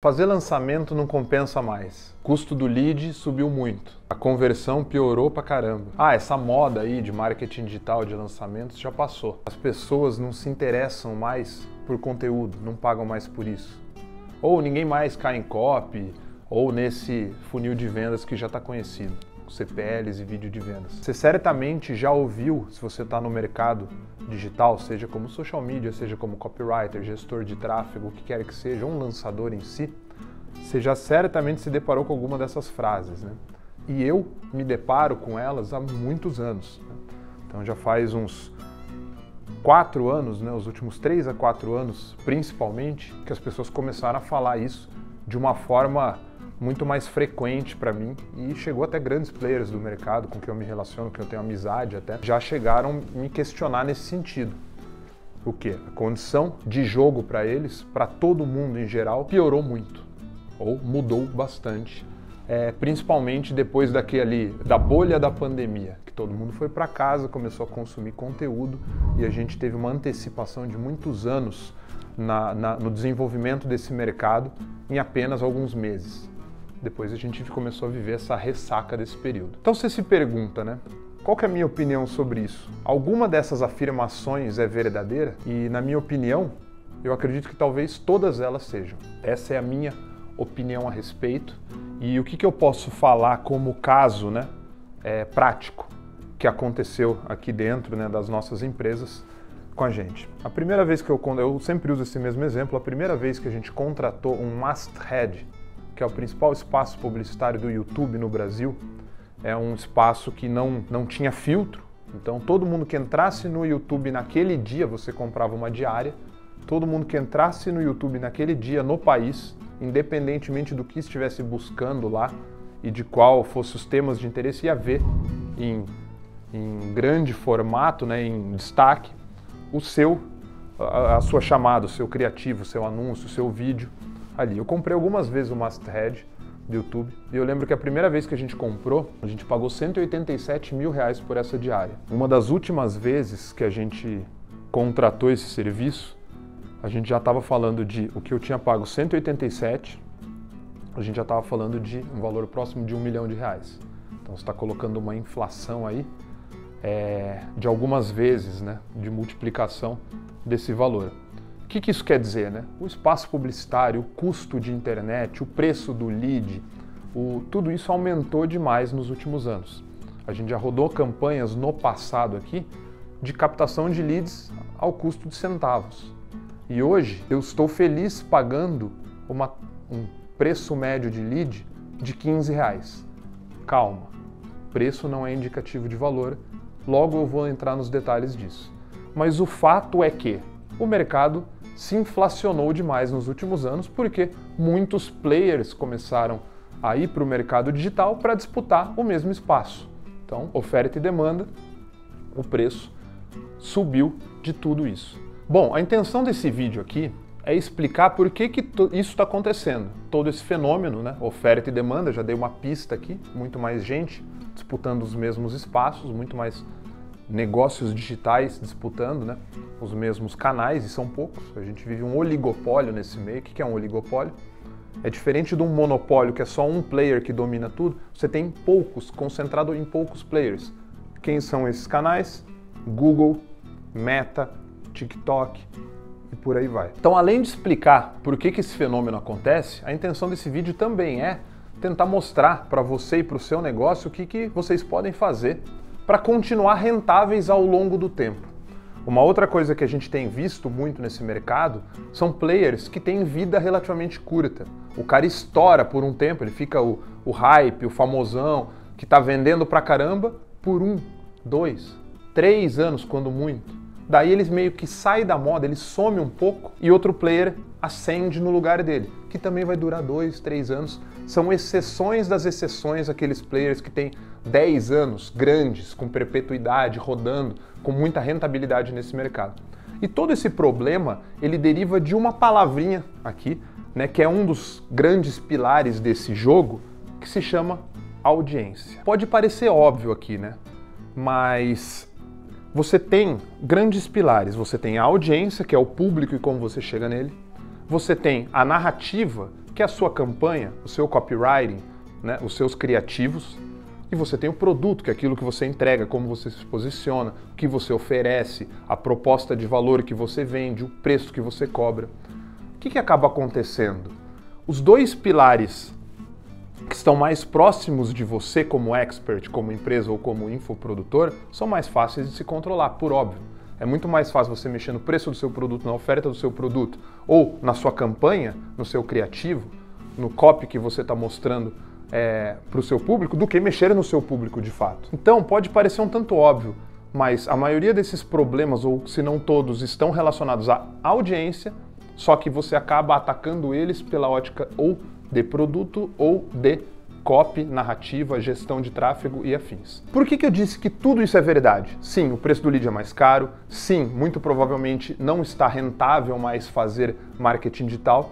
Fazer lançamento não compensa mais. O custo do lead subiu muito. A conversão piorou pra caramba. Essa moda aí de marketing digital de lançamentos já passou. As pessoas não se interessam mais por conteúdo, não pagam mais por isso. Ou ninguém mais cai em copy, ou nesse funil de vendas que já está conhecido. CPLs e vídeo de vendas. Você certamente já ouviu, se você está no mercado digital, seja como social media, seja como copywriter, gestor de tráfego, o que quer que seja, um lançador em si, você já certamente se deparou com alguma dessas frases, né? E eu me deparo com elas há muitos anos. Né? Então já faz uns 4 anos, né, os últimos 3 a 4 anos, principalmente, que as pessoas começaram a falar isso de uma forma muito mais frequente para mim, e chegou até grandes players do mercado com quem eu me relaciono, que eu tenho amizade até, já chegaram a me questionar nesse sentido. O quê? A condição de jogo para eles, para todo mundo em geral, piorou muito, ou mudou bastante, principalmente depois da bolha da pandemia, que todo mundo foi para casa, começou a consumir conteúdo e a gente teve uma antecipação de muitos anos no desenvolvimento desse mercado em apenas alguns meses. Depois a gente começou a viver essa ressaca desse período. Então você se pergunta, né? Qual que é a minha opinião sobre isso? Alguma dessas afirmações é verdadeira? E na minha opinião, eu acredito que talvez todas elas sejam. Essa é a minha opinião a respeito. E o que eu posso falar como caso, né, prático que aconteceu aqui dentro, né, das nossas empresas com a gente. A primeira vez que eu sempre uso esse mesmo exemplo, a primeira vez que a gente contratou um masthead, que é o principal espaço publicitário do YouTube no Brasil, é um espaço que não tinha filtro, então todo mundo que entrasse no YouTube naquele dia, você comprava uma diária, todo mundo que entrasse no YouTube naquele dia no país, independentemente do que estivesse buscando lá e de qual fosse os temas de interesse, ia ver em grande formato, né, em destaque, a sua chamada, o seu criativo, o seu anúncio, o seu vídeo ali. Eu comprei algumas vezes o masthead do YouTube e eu lembro que a primeira vez que a gente comprou, a gente pagou R$187 mil por essa diária. Uma das últimas vezes que a gente contratou esse serviço, a gente já estava falando de o que eu tinha pago 187, a gente já estava falando de um valor próximo de R$1 milhão. Então você está colocando uma inflação aí de algumas vezes, né, de multiplicação desse valor. O que isso quer dizer, né? O espaço publicitário, o custo de internet, o preço do lead, tudo isso aumentou demais nos últimos anos. A gente já rodou campanhas no passado aqui de captação de leads ao custo de centavos. E hoje eu estou feliz pagando um preço médio de lead de R$15. Calma, preço não é indicativo de valor, logo eu vou entrar nos detalhes disso. Mas o fato é que o mercado se inflacionou demais nos últimos anos porque muitos players começaram a ir para o mercado digital para disputar o mesmo espaço. Então, oferta e demanda, o preço subiu de tudo isso. Bom, a intenção desse vídeo aqui é explicar por que isso está acontecendo. Todo esse fenômeno, né? Oferta e demanda, já dei uma pista aqui, muito mais gente disputando os mesmos espaços, muito mais negócios digitais disputando, né, os mesmos canais, e são poucos. A gente vive um oligopólio nesse meio. O que é um oligopólio? É diferente de um monopólio, que é só um player que domina tudo. Você tem poucos, concentrado em poucos players. Quem são esses canais? Google, Meta, TikTok e por aí vai. Então, além de explicar por que esse fenômeno acontece, a intenção desse vídeo também é tentar mostrar para você e para o seu negócio o que vocês podem fazer para continuar rentáveis ao longo do tempo. Uma outra coisa que a gente tem visto muito nesse mercado são players que têm vida relativamente curta. O cara estoura por um tempo, ele fica o hype, o famosão, que está vendendo pra caramba por 1, 2, 3 anos, quando muito. Daí eles meio que saem da moda, ele some um pouco e outro player ascende no lugar dele, que também vai durar 2, 3 anos. São exceções das exceções aqueles players que têm 10 anos, grandes, com perpetuidade, rodando, com muita rentabilidade nesse mercado. E todo esse problema, ele deriva de uma palavrinha aqui, né, que é um dos grandes pilares desse jogo, que se chama audiência. Pode parecer óbvio aqui, né? Mas você tem grandes pilares. Você tem a audiência, que é o público e como você chega nele. Você tem a narrativa, que é a sua campanha, o seu copywriting, né, os seus criativos, e você tem o produto, que é aquilo que você entrega, como você se posiciona, o que você oferece, a proposta de valor que você vende, o preço que você cobra. O que acaba acontecendo? Os dois pilares que estão mais próximos de você como expert, como empresa ou como infoprodutor, são mais fáceis de se controlar, por óbvio. É muito mais fácil você mexer no preço do seu produto, na oferta do seu produto, ou na sua campanha, no seu criativo, no copy que você está mostrando para o seu público, do que mexer no seu público de fato. Então, pode parecer um tanto óbvio, mas a maioria desses problemas, ou se não todos, estão relacionados à audiência, só que você acaba atacando eles pela ótica ou de produto ou de copy, narrativa, gestão de tráfego e afins. Por que eu disse que tudo isso é verdade? Sim, o preço do lead é mais caro, sim, muito provavelmente não está rentável mais fazer marketing digital.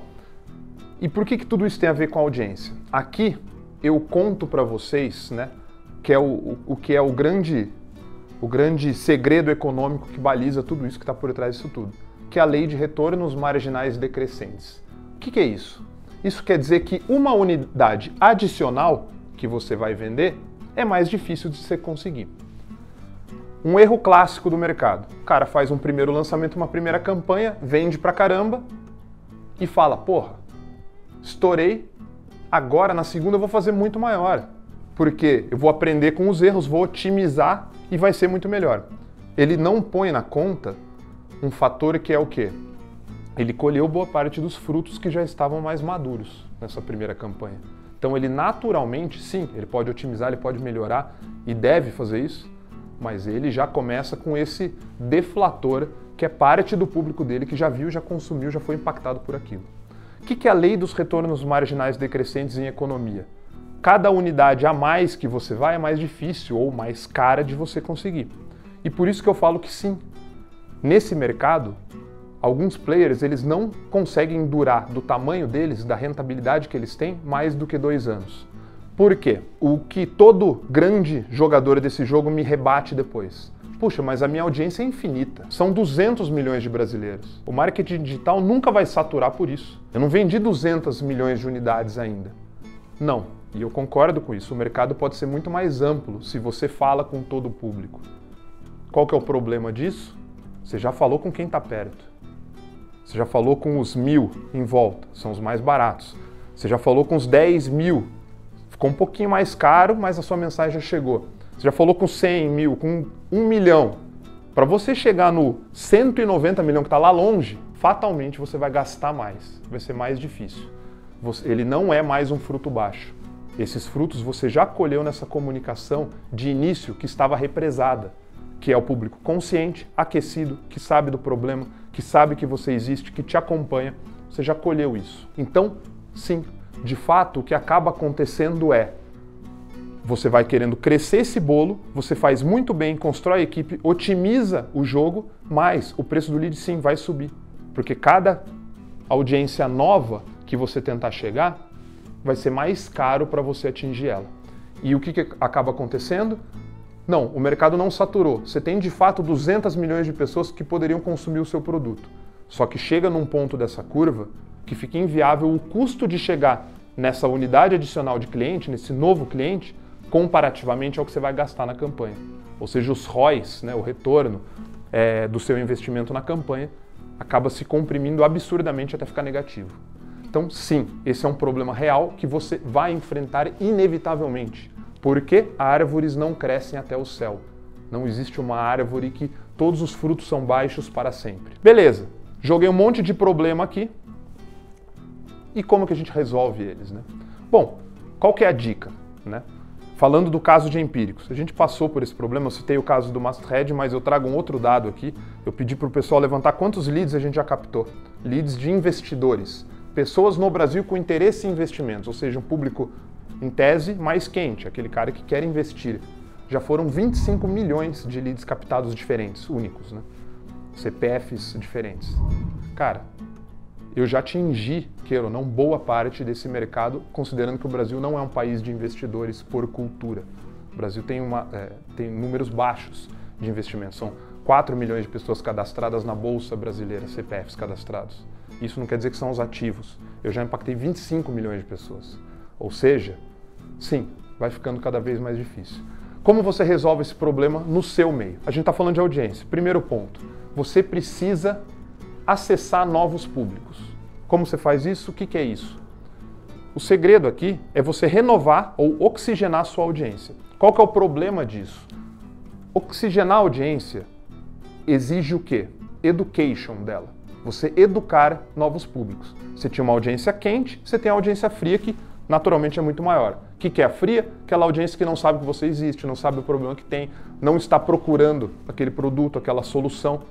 E por que tudo isso tem a ver com a audiência? Aqui eu conto para vocês, né, que é o grande segredo econômico que baliza tudo isso que está por trás disso tudo, que é a lei de retornos marginais decrescentes. O que é isso? Isso quer dizer que uma unidade adicional que você vai vender é mais difícil de você conseguir. Um erro clássico do mercado. O cara faz um primeiro lançamento, uma primeira campanha, vende pra caramba e fala, porra, estourei, agora na segunda eu vou fazer muito maior, porque eu vou aprender com os erros, vou otimizar e vai ser muito melhor. Ele não põe na conta um fator que é o quê? Ele colheu boa parte dos frutos que já estavam mais maduros nessa primeira campanha. Então ele naturalmente, sim, ele pode otimizar, ele pode melhorar e deve fazer isso, mas ele já começa com esse deflator que é parte do público dele que já viu, já consumiu, já foi impactado por aquilo. O que é a lei dos retornos marginais decrescentes em economia? Cada unidade a mais que você vai é mais difícil ou mais cara de você conseguir. E por isso que eu falo que sim, nesse mercado, alguns players eles não conseguem durar do tamanho deles, da rentabilidade que eles têm, mais do que 2 anos. Por quê? O que todo grande jogador desse jogo me rebate depois. Puxa, mas a minha audiência é infinita. São 200 milhões de brasileiros. O marketing digital nunca vai saturar por isso. Eu não vendi 200 milhões de unidades ainda. Não, e eu concordo com isso. O mercado pode ser muito mais amplo se você fala com todo o público. Qual que é o problema disso? Você já falou com quem está perto. Você já falou com os 1.000 em volta, são os mais baratos. Você já falou com os 10 mil, ficou um pouquinho mais caro, mas a sua mensagem já chegou. Você já falou com 100 mil, com 1 milhão. Para você chegar no 190 milhões que está lá longe, fatalmente você vai gastar mais, vai ser mais difícil. Ele não é mais um fruto baixo. Esses frutos você já colheu nessa comunicação de início que estava represada, que é o público consciente, aquecido, que sabe do problema, que sabe que você existe, que te acompanha, você já colheu isso. Então, sim, de fato, o que acaba acontecendo é, você vai querendo crescer esse bolo, você faz muito bem, constrói a equipe, otimiza o jogo, mas o preço do lead sim vai subir. Porque cada audiência nova que você tentar chegar, vai ser mais caro para você atingir ela. E o que acaba acontecendo? Não, o mercado não saturou. Você tem de fato 200 milhões de pessoas que poderiam consumir o seu produto. Só que chega num ponto dessa curva que fica inviável o custo de chegar nessa unidade adicional de cliente, nesse novo cliente, comparativamente ao que você vai gastar na campanha. Ou seja, os ROIs, né, o retorno do seu investimento na campanha, acaba se comprimindo absurdamente até ficar negativo. Então, sim, esse é um problema real que você vai enfrentar inevitavelmente. Porque árvores não crescem até o céu. Não existe uma árvore que todos os frutos são baixos para sempre. Beleza, joguei um monte de problema aqui. E como que a gente resolve eles, né? Bom, qual que é a dica, né? Falando do caso de empíricos, a gente passou por esse problema, eu citei o caso do Masthead, mas eu trago um outro dado aqui. Eu pedi para o pessoal levantar quantos leads a gente já captou. Leads de investidores. Pessoas no Brasil com interesse em investimentos, ou seja, um público em tese, mais quente, aquele cara que quer investir. Já foram 25 milhões de leads captados diferentes, únicos, né? CPFs diferentes. Cara, eu já atingi, queira ou não, boa parte desse mercado, considerando que o Brasil não é um país de investidores por cultura. O Brasil tem números baixos de investimentos. São 4 milhões de pessoas cadastradas na Bolsa Brasileira, CPFs cadastrados. Isso não quer dizer que são os ativos. Eu já impactei 25 milhões de pessoas. Ou seja, sim, vai ficando cada vez mais difícil. Como você resolve esse problema no seu meio? A gente está falando de audiência. Primeiro ponto, você precisa acessar novos públicos. Como você faz isso? O que é isso? O segredo aqui é você renovar ou oxigenar a sua audiência. Qual que é o problema disso? Oxigenar a audiência exige o quê? Education dela. Você educar novos públicos. Você tinha uma audiência quente, você tem a audiência fria que naturalmente é muito maior. O que é a fria? Aquela audiência que não sabe que você existe, não sabe o problema que tem, não está procurando aquele produto, aquela solução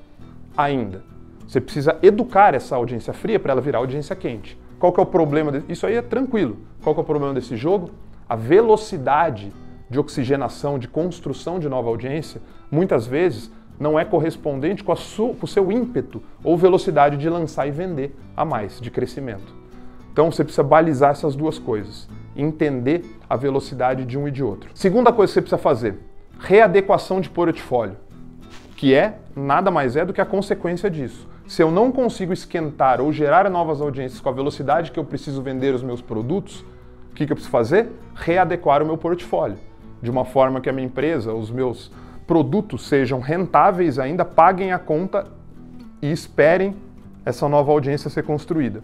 ainda. Você precisa educar essa audiência fria para ela virar audiência quente. Qual que é o problema? Isso aí é tranquilo. Qual que é o problema desse jogo? A velocidade de oxigenação, de construção de nova audiência, muitas vezes não é correspondente com o seu ímpeto ou velocidade de lançar e vender a mais, de crescimento. Então você precisa balizar essas duas coisas, entender a velocidade de um e de outro. Segunda coisa que você precisa fazer, readequação de portfólio, que nada mais é do que a consequência disso. Se eu não consigo esquentar ou gerar novas audiências com a velocidade que eu preciso vender os meus produtos, o que eu preciso fazer? Readequar o meu portfólio, de uma forma que a minha empresa, os meus produtos sejam rentáveis ainda, paguem a conta e esperem essa nova audiência ser construída.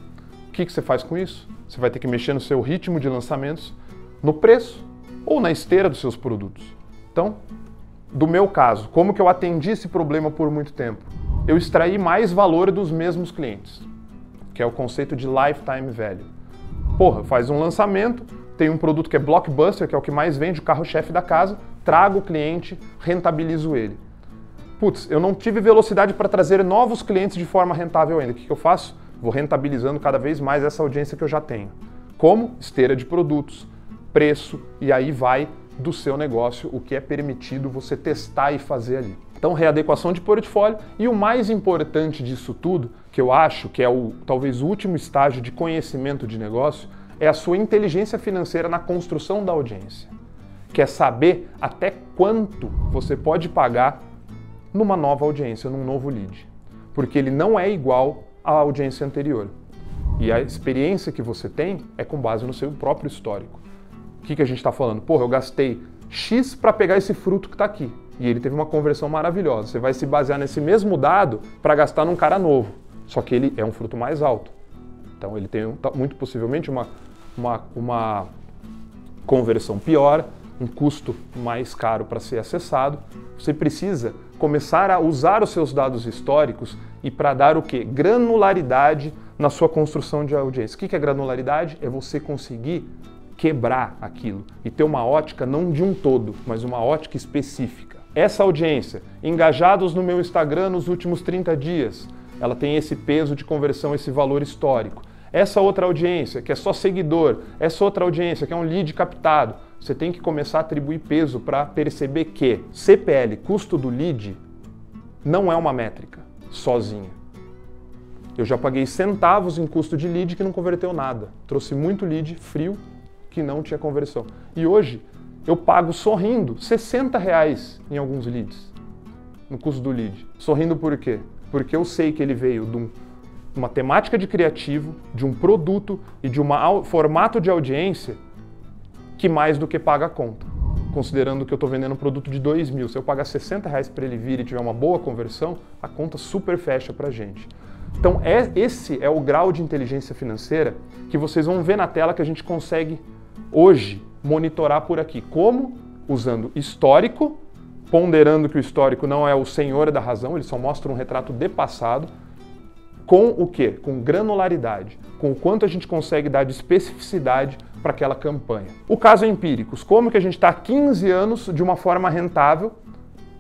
O que você faz com isso? Você vai ter que mexer no seu ritmo de lançamentos, no preço ou na esteira dos seus produtos. Então, do meu caso, como que eu atendi esse problema por muito tempo? Eu extraí mais valor dos mesmos clientes, que é o conceito de lifetime value. Porra, faz um lançamento, tem um produto que é blockbuster, que é o que mais vende, o carro-chefe da casa, trago o cliente, rentabilizo ele. Putz, eu não tive velocidade para trazer novos clientes de forma rentável ainda. O que eu faço? Vou rentabilizando cada vez mais essa audiência que eu já tenho. Como? Esteira de produtos, preço, e aí vai do seu negócio o que é permitido você testar e fazer ali. Então, readequação de portfólio e o mais importante disso tudo, que eu acho que é talvez o último estágio de conhecimento de negócio, é a sua inteligência financeira na construção da audiência. Que é saber até quanto você pode pagar numa nova audiência, num novo lead. Porque ele não é igual à audiência anterior. E a experiência que você tem é com base no seu próprio histórico. O que a gente está falando? Porra, eu gastei X para pegar esse fruto que está aqui. E ele teve uma conversão maravilhosa. Você vai se basear nesse mesmo dado para gastar num cara novo. Só que ele é um fruto mais alto. Então ele tem muito possivelmente uma conversão pior, um custo mais caro para ser acessado. Você precisa começar a usar os seus dados históricos e para dar o quê? Granularidade na sua construção de audiência. O que é granularidade? É você conseguir quebrar aquilo e ter uma ótica não de um todo, mas uma ótica específica. Essa audiência, engajados no meu Instagram nos últimos 30 dias, ela tem esse peso de conversão, esse valor histórico. Essa outra audiência, que é só seguidor, essa outra audiência, que é um lead captado, você tem que começar a atribuir peso para perceber que CPL, custo do lead, não é uma métrica sozinha. Eu já paguei centavos em custo de lead que não converteu nada. Trouxe muito lead frio que não tinha conversão. E hoje eu pago sorrindo R$60 em alguns leads, no custo do lead. Sorrindo por quê? Porque eu sei que ele veio de uma temática de criativo, de um produto e de um formato de audiência que mais do que paga a conta. Considerando que eu estou vendendo um produto de 2.000, se eu pagar R$60 para ele vir e tiver uma boa conversão, a conta super fecha para a gente. Então esse é o grau de inteligência financeira que vocês vão ver na tela que a gente consegue hoje monitorar por aqui. Como? Usando histórico, ponderando que o histórico não é o senhor da razão, ele só mostra um retrato de passado, com o quê? Com granularidade, com o quanto a gente consegue dar de especificidade para aquela campanha. O caso empíricos, como que a gente está há 15 anos de uma forma rentável?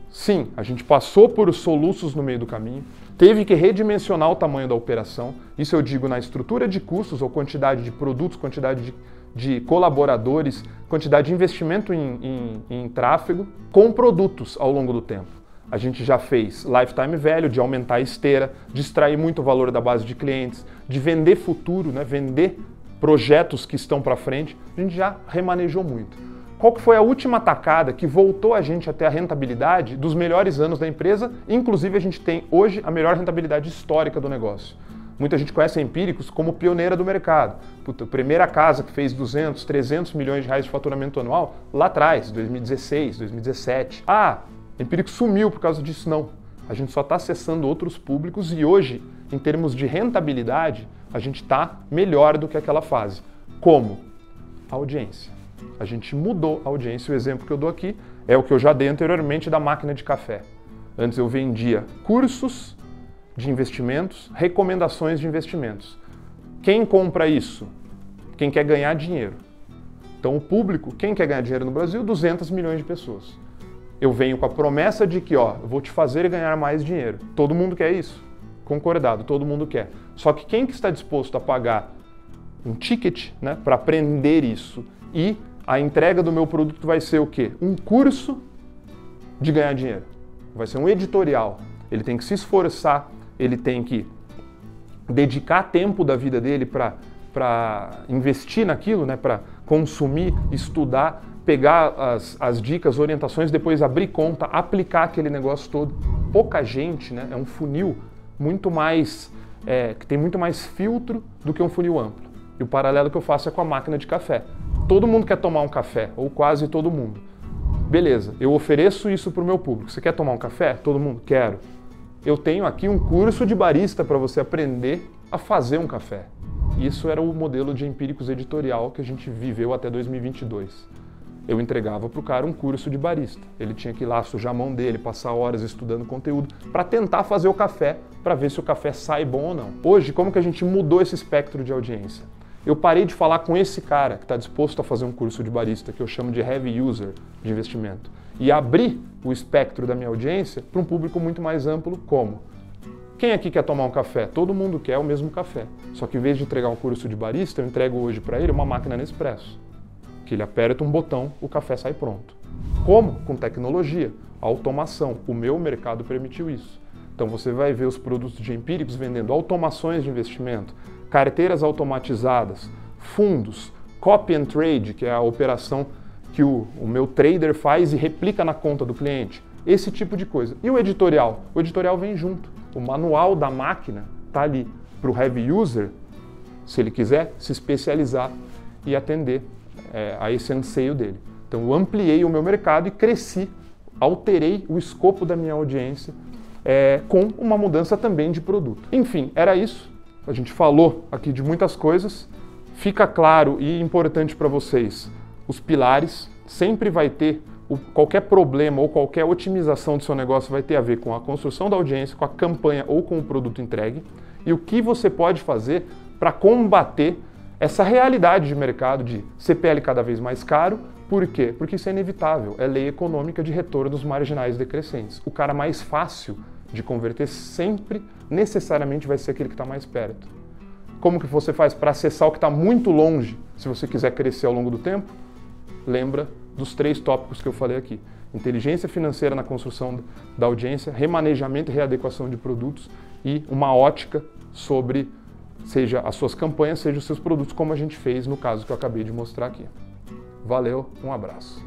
Sim, a gente passou por os soluços no meio do caminho, teve que redimensionar o tamanho da operação, isso eu digo na estrutura de custos ou quantidade de produtos, quantidade de colaboradores, quantidade de investimento em tráfego, com produtos ao longo do tempo. A gente já fez lifetime value, de aumentar a esteira, de extrair muito valor da base de clientes, de vender futuro, né? Vender projetos que estão para frente. A gente já remanejou muito. Qual que foi a última tacada que voltou a gente até a rentabilidade dos melhores anos da empresa? Inclusive a gente tem hoje a melhor rentabilidade histórica do negócio. Muita gente conhece a Empíricos como pioneira do mercado. Puta, a primeira casa que fez 200, 300 milhões de reais de faturamento anual, lá atrás, 2016, 2017. Ah, a Empíricos sumiu por causa disso. Não. A gente só está acessando outros públicos e hoje, em termos de rentabilidade, a gente está melhor do que aquela fase. Como? A audiência. A gente mudou a audiência. O exemplo que eu dou aqui é o que eu já dei anteriormente da máquina de café. Antes eu vendia cursos de investimentos, recomendações de investimentos. Quem compra isso? Quem quer ganhar dinheiro. Então o público, quem quer ganhar dinheiro no Brasil? 200 milhões de pessoas. Eu venho com a promessa de que, eu vou te fazer ganhar mais dinheiro. Todo mundo quer isso? Concordado, todo mundo quer. Só que quem que está disposto a pagar um ticket, né, para aprender isso? E a entrega do meu produto vai ser o quê? Um curso de ganhar dinheiro. Vai ser um editorial. Ele tem que se esforçar, ele tem que dedicar tempo da vida dele para investir naquilo, né, para consumir, estudar, pegar as dicas, orientações, depois abrir conta, aplicar aquele negócio todo. Pouca gente, né, é um funil muito mais, que tem muito mais filtro do que um funil amplo. E o paralelo que eu faço é com a máquina de café. Todo mundo quer tomar um café, ou quase todo mundo. Beleza, eu ofereço isso para o meu público. Você quer tomar um café? Todo mundo? Quero. Eu tenho aqui um curso de barista para você aprender a fazer um café. Isso era o modelo de Empíricos editorial que a gente viveu até 2022. Eu entregava para o cara um curso de barista. Ele tinha que ir lá sujar a mão dele, passar horas estudando conteúdo para tentar fazer o café, para ver se o café sai bom ou não. Hoje, como que a gente mudou esse espectro de audiência? Eu parei de falar com esse cara que está disposto a fazer um curso de barista, que eu chamo de heavy user de investimento, e abri o espectro da minha audiência para um público muito mais amplo, como? Quem aqui quer tomar um café? Todo mundo quer o mesmo café. Só que em vez de entregar um curso de barista, eu entrego hoje para ele uma máquina Nespresso, que ele aperta um botão, o café sai pronto. Como? Com tecnologia, automação. O meu mercado permitiu isso. Então você vai ver os produtos de Empíricos vendendo automações de investimento, carteiras automatizadas, fundos, copy and trade, que é a operação que o meu trader faz e replica na conta do cliente. Esse tipo de coisa. E o editorial? O editorial vem junto. O manual da máquina está ali para o heavy user, se ele quiser, se especializar e atender a esse anseio dele. Então eu ampliei o meu mercado e cresci, alterei o escopo da minha audiência com uma mudança também de produto. Enfim, era isso. A gente falou aqui de muitas coisas. Fica claro e importante para vocês, os pilares. Sempre vai ter, qualquer problema ou qualquer otimização do seu negócio vai ter a ver com a construção da audiência, com a campanha ou com o produto entregue. E o que você pode fazer para combater essa realidade de mercado de CPL cada vez mais caro. Por quê? Porque isso é inevitável. É lei econômica de retorno dos marginais decrescentes. O cara mais fácil de converter sempre, necessariamente, vai ser aquele que está mais perto. Como que você faz para acessar o que está muito longe, se você quiser crescer ao longo do tempo? Lembra dos 3 tópicos que eu falei aqui. Inteligência financeira na construção da audiência, remanejamento e readequação de produtos e uma ótica sobre, seja as suas campanhas, seja os seus produtos, como a gente fez no caso que eu acabei de mostrar aqui. Valeu, um abraço.